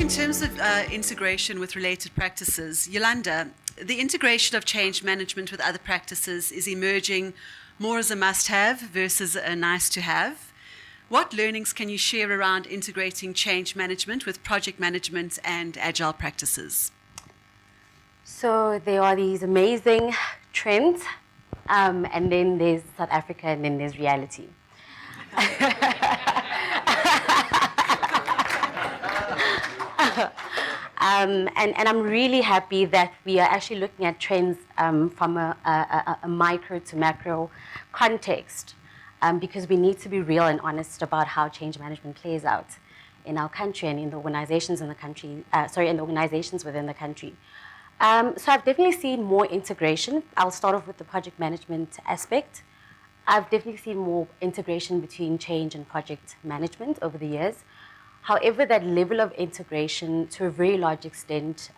in terms of integration with related practices, Yolanda, the integration of change management with other practices is emerging more as a must-have versus a nice-to-have. What learnings can you share around integrating change management with project management and agile practices? So there are these amazing trends, and then there's South Africa, and then there's reality. And I'm really happy that we are actually looking at trends from a micro to macro context, because we need to be real and honest about how change management plays out in our country and in the organizations in the country, in the organizations within the country. So I've definitely seen more integration. I'll start off with the project management aspect. I've definitely seen more integration between change and project management over the years. However, that level of integration, to a very large extent,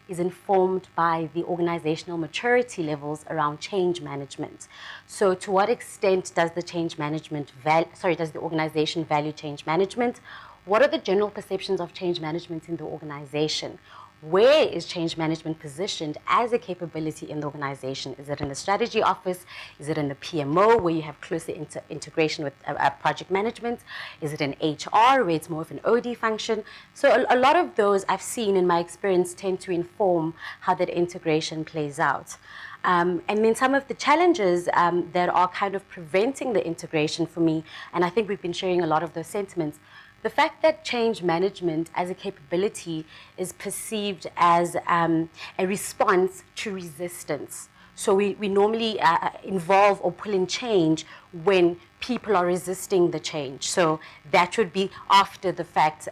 is informed by the organizational maturity levels around change management. So, to what extent does the does the organization value change management? What are the general perceptions of change management in the organization? Where is change management positioned as a capability in the organization? Is it in the strategy office? Is it in the PMO, where you have closer integration with project management? Is it in HR, where it's more of an OD function? So a lot of those I've seen in my experience tend to inform how that integration plays out. And then some of the challenges that are kind of preventing the integration for me, and I think we've been sharing a lot of those sentiments. The fact that change management as a capability is perceived as a response to resistance. So we normally involve or pull in change when people are resisting the change. So that would be after the fact.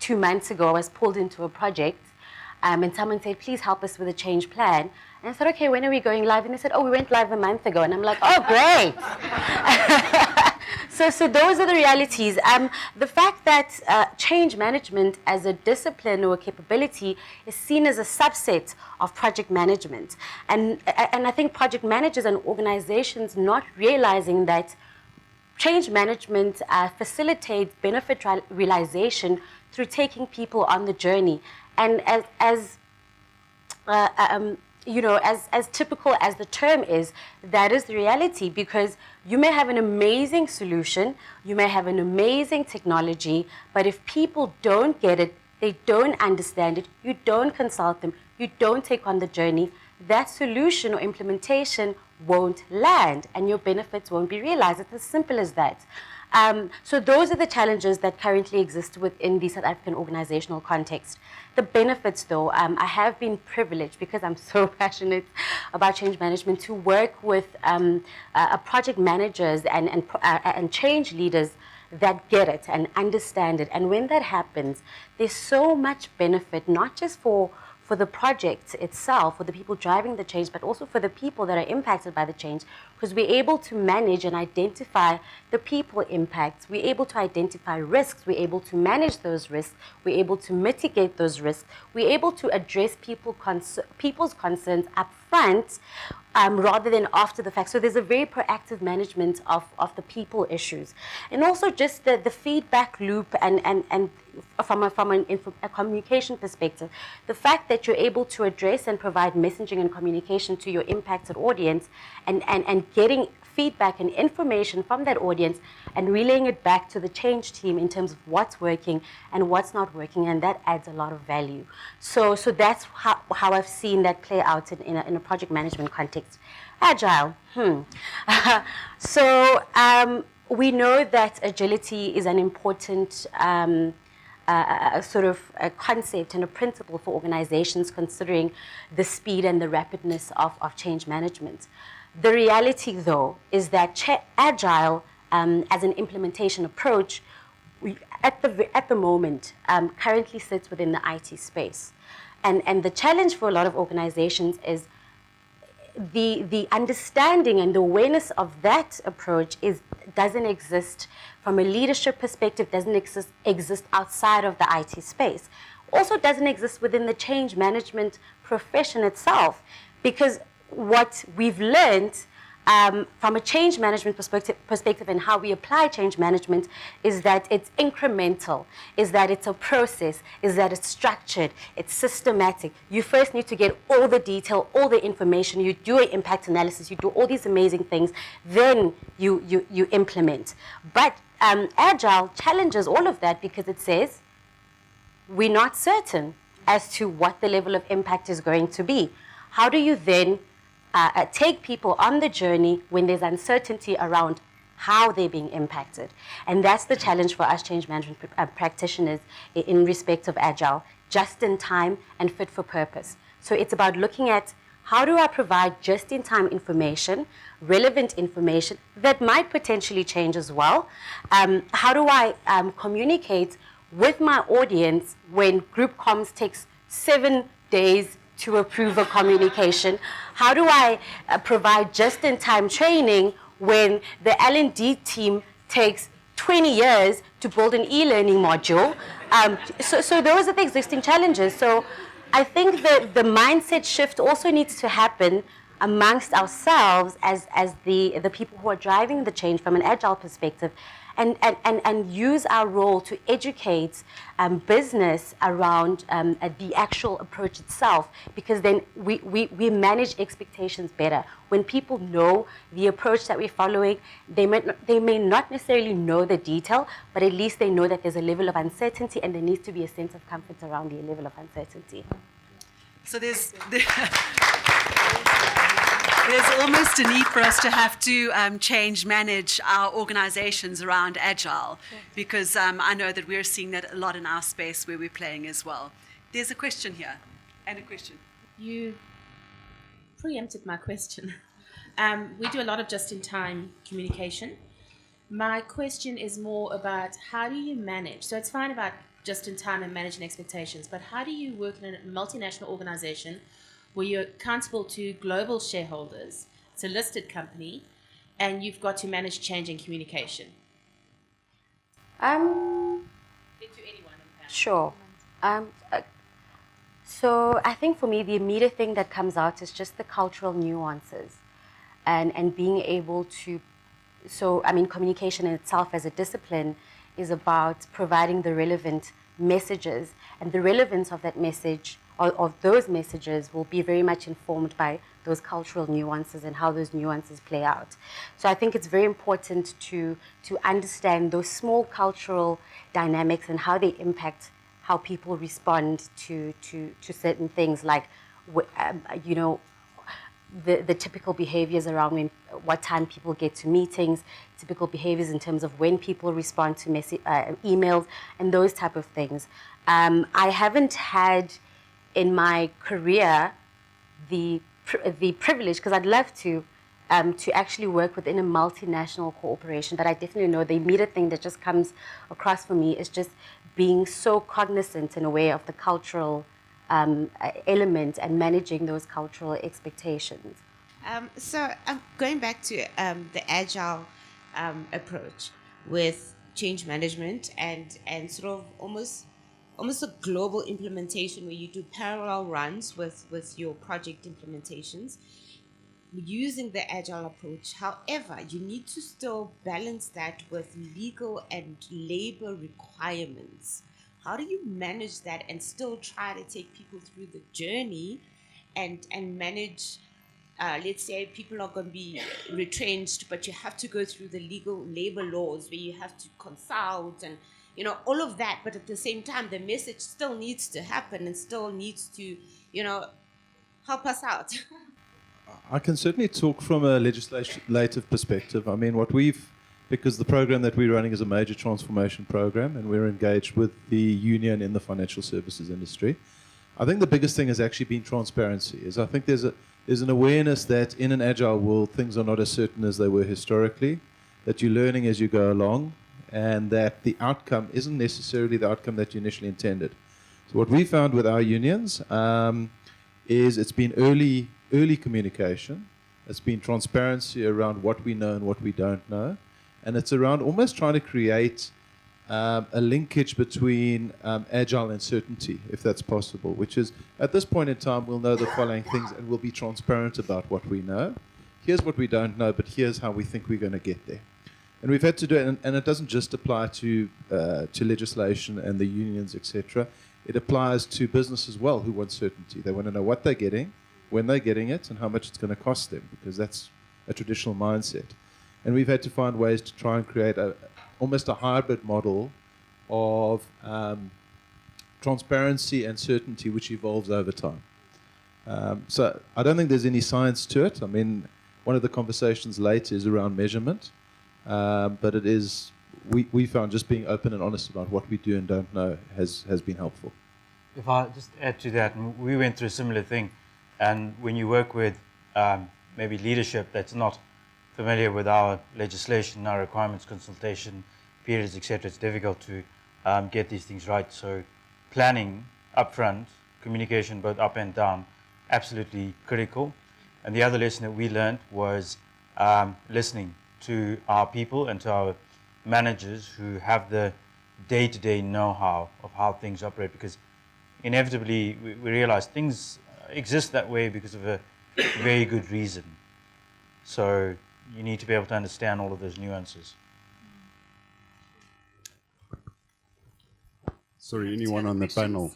2 months ago, I was pulled into a project and someone said, please help us with a change plan. And I said, okay, when are we going live? And they said, oh, we went live a month ago. And I'm like, oh, great. So those are the realities. The fact that change management as a discipline or a capability is seen as a subset of project management. And I think project managers and organizations not realizing that change management facilitates benefit realization through taking people on the journey. And as typical as the term is, that is the reality, because you may have an amazing solution, you may have an amazing technology, but if people don't get it, they don't understand it, you don't consult them, you don't take on the journey, that solution or implementation won't land and your benefits won't be realized. It's as simple as that. So those are the challenges that currently exist within the South African organizational context. The benefits, though, I have been privileged, because I'm so passionate about change management, to work with project managers and change leaders that get it and understand it. And when that happens, there's so much benefit, not just for the project itself, for the people driving the change, but also for the people that are impacted by the change, because we're able to manage and identify the people impacts. We're able to identify risks. We're able to manage those risks. We're able to mitigate those risks. We're able to address people's concerns up front rather than after the fact. So there's a very proactive management of the people issues. And also just the feedback loop and from a communication perspective, the fact that you're able to address and provide messaging and communication to your impacted audience and getting feedback and information from that audience and relaying it back to the change team in terms of what's working and what's not working, and that adds a lot of value. So that's how I've seen that play out in a project management context. Agile. So we know that agility is an important a concept and a principle for organizations considering the speed and the rapidness of change management. The reality, though, is that Agile, as an implementation approach, at the moment, currently sits within the IT space. And the challenge for a lot of organizations is the understanding and the awareness of that approach doesn't exist from a leadership perspective, doesn't exist outside of the IT space. Also doesn't exist within the change management profession itself, because what we've learned from a change management perspective and how we apply change management is that it's incremental, is that it's a process, is that it's structured, it's systematic. You first need to get all the detail, all the information, you do an impact analysis, you do all these amazing things, then you implement. But Agile challenges all of that because it says we're not certain as to what the level of impact is going to be. How do you then take people on the journey when there's uncertainty around how they're being impacted? And that's the challenge for us change management practitioners in respect of Agile, just in time and fit for purpose. So it's about looking at how do I provide just in time information, relevant information that might potentially change as well. How do I communicate with my audience when group comms takes 7 days to approve a communication? How do I provide just-in-time training when the L&D team takes 20 years to build an e-learning module? So those are the existing challenges. So I think that the mindset shift also needs to happen amongst ourselves as the people who are driving the change from an Agile perspective, and use our role to educate business around the actual approach itself, because then we manage expectations better. When people know the approach that we're following, they may not necessarily know the detail, but at least they know that there's a level of uncertainty and there needs to be a sense of comfort around the level of uncertainty. So there's almost a need for us to have to change manage our organizations around Agile, because I know that we're seeing that a lot in our space where we're playing as well. There's a question here, and a question. You preempted my question. We do a lot of just-in-time communication. My question is more about how do you manage, so it's fine about just-in-time and managing expectations, but how do you work in a multinational organization where you're accountable to global shareholders, it's a listed company, and you've got to manage change in communication? To anyone. Sure. So I think for me, the immediate thing that comes out is just the cultural nuances and being able to, so I mean, communication in itself as a discipline is about providing the relevant messages, and the relevance of that message or of those messages will be very much informed by those cultural nuances and how those nuances play out. So I think it's very important to understand those small cultural dynamics and how they impact how people respond to certain things, like you know, the typical behaviors around what time people get to meetings, typical behaviors in terms of when people respond to emails, and those type of things. I haven't had in my career the privilege, because I'd love to actually work within a multinational corporation, but I definitely know the immediate thing that just comes across for me is just being so cognizant in a way of the cultural element and managing those cultural expectations. So I'm going back to the Agile approach with change management and sort of almost a global implementation where you do parallel runs with your project implementations using the Agile approach. However, you need to still balance that with legal and labor requirements. How do you manage that and still try to take people through the journey and manage, let's say people are going to be retrenched, but you have to go through the legal labor laws where you have to consult and, you know, all of that. But at the same time, the message still needs to happen and still needs to, you know, help us out. I can certainly talk from a legislative perspective. I mean, because the program that we're running is a major transformation program, and we're engaged with the union in the financial services industry. I think the biggest thing has actually been transparency. I think there's an awareness that in an agile world, things are not as certain as they were historically, that you're learning as you go along, and that the outcome isn't necessarily the outcome that you initially intended. So what we found with our unions is it's been early communication, it's been transparency around what we know and what we don't know, and it's around almost trying to create a linkage between agile and certainty, if that's possible, which is, at this point in time, we'll know the following things and we'll be transparent about what we know. here's what we don't know, but here's how we think we're going to get there. And we've had to do it, and it doesn't just apply to legislation and the unions, etc. It applies to business as well, who want certainty. They want to know what they're getting, when they're getting it, and how much it's going to cost them, because that's a traditional mindset. And we've had to find ways to try and create almost a hybrid model of transparency and certainty, which evolves over time. So I don't think there's any science to it. I mean, one of the conversations later is around measurement. But it is, we found just being open and honest about what we do and don't know has been helpful. If I just add to that, we went through a similar thing. And when you work with maybe leadership that's not familiar with our legislation, our requirements, consultation periods, etc., it's difficult to get these things right. So planning upfront, communication both up and down, absolutely critical. And the other lesson that we learned was listening to our people and to our managers who have the day-to-day know-how of how things operate, because inevitably we realize things exist that way because of a very good reason. So you need to be able to understand all of those nuances. Sorry, anyone on the panel?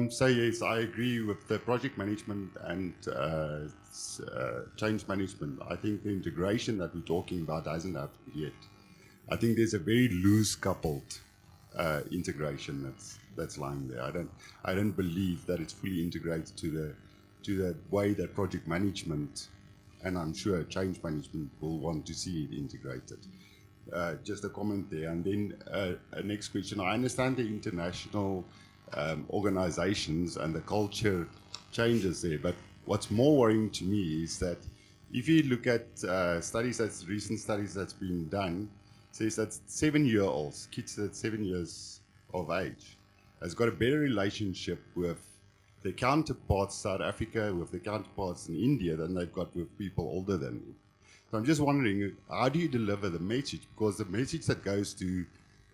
So yes, I agree with the project management and change management. I think the integration that we're talking about hasn't happened yet. I think there's a very loose coupled integration that's lying there. I don't believe that it's fully integrated to the way that project management, and I'm sure change management will want to see it integrated. Just a comment there, and then a next question. I understand the international organizations and the culture changes there, but what's more worrying to me is that if you look at recent studies that's been done, says that 7-year-olds, kids that's 7 years of age, has got a better relationship with their counterparts South Africa, with their counterparts in India than they've got with people older than them. So I'm just wondering, how do you deliver the message? Because the message that goes to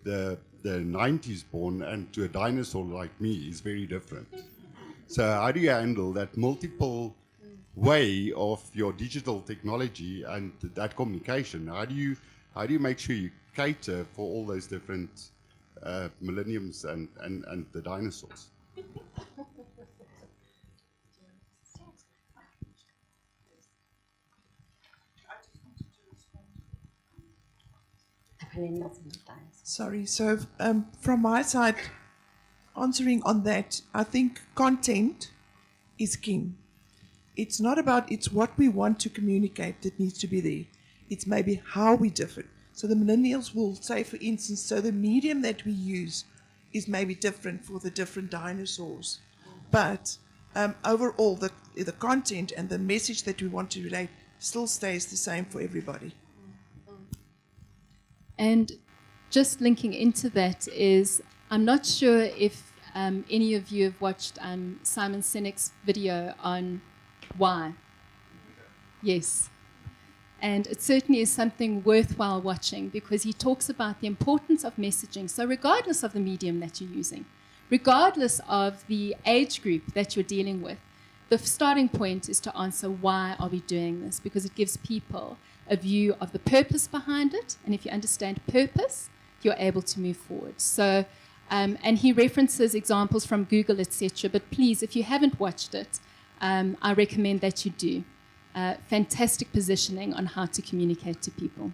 the 90s born and to a dinosaur like me is very different. So how do you handle that multiple way of your digital technology and that communication? How do you make sure you cater for all those different millenniums and the dinosaurs? Sorry, so from my side, answering on that, I think content is king. It's not about, it's what we want to communicate that needs to be there. It's maybe how we differ. So the millennials will say, for instance, so the medium that we use is maybe different for the different dinosaurs. But overall, the content and the message that we want to relate still stays the same for everybody. And just linking into that is, I'm not sure if any of you have watched Simon Sinek's video on why. Yes. And it certainly is something worthwhile watching, because he talks about the importance of messaging. So regardless of the medium that you're using, regardless of the age group that you're dealing with, the starting point is to answer, why are we doing this? Because it gives people a view of the purpose behind it. And if you understand purpose, you're able to move forward. So, and he references examples from Google, etc. But please, if you haven't watched it, I recommend that you do. Fantastic positioning on how to communicate to people.